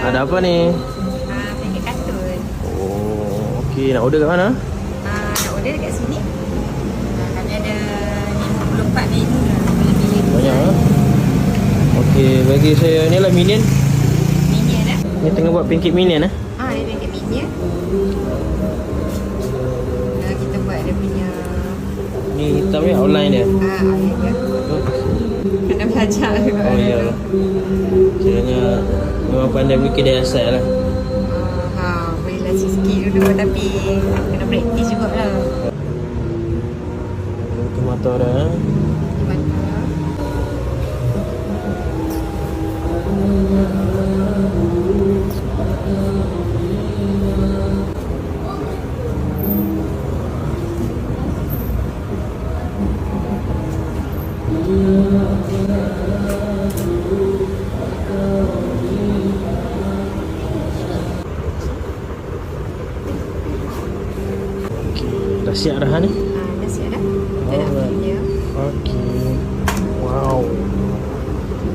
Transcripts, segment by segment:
Ada apa ni? Paket kartun. Oh, okey. Nak order kat mana? Nak order dekat sini. Kami ada 54 menu lah. Boleh pilih. Banyak lah. Okey, bagi saya ni lah minion. Minion lah. Ni tengah buat pancake minion eh. Dia paket minion. Kita buat dia punya. Ni hitam ni outline dia. Outline dia. Kena belajar juga. Oh ya. Kiranya memang pandai bikin dia asal lah. Bolehlah sikit dulu tapi kena praktis jugalah. Tomato dah. Dah siap dah ni? Dah siap dah. Kita nak fill dia. Okey. Wow.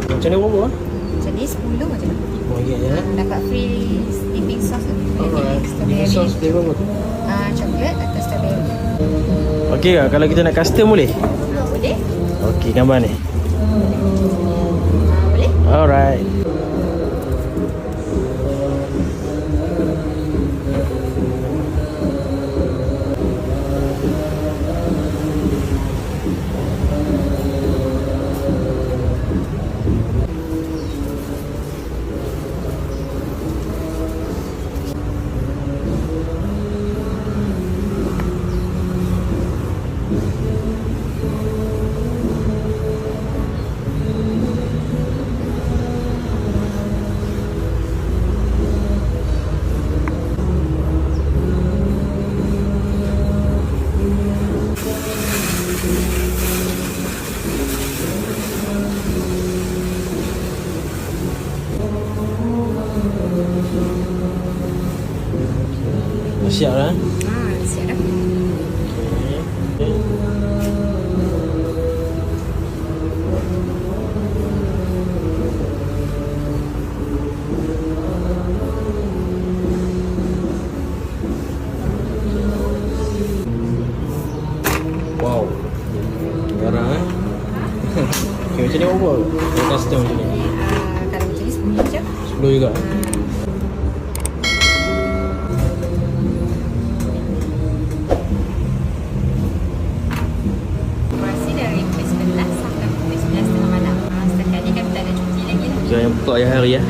Macam ni berapa? Macam ni 10 macam tu. Oh ya ya. Dapat free dipping sauce tu. Dipping sauce flavor apa tu? Coklat atau strawberry. Okey ke? Kalau kita nak custom boleh? Boleh. Okey, gambar ni. Boleh. Alright. Siap dah. Siap dah. Wow. Garang eh. Okay, macam ni berapa? Kalau custom macam ni. Kalau macam ni 10 je. 10 juga. Kira yang buka je hari ya.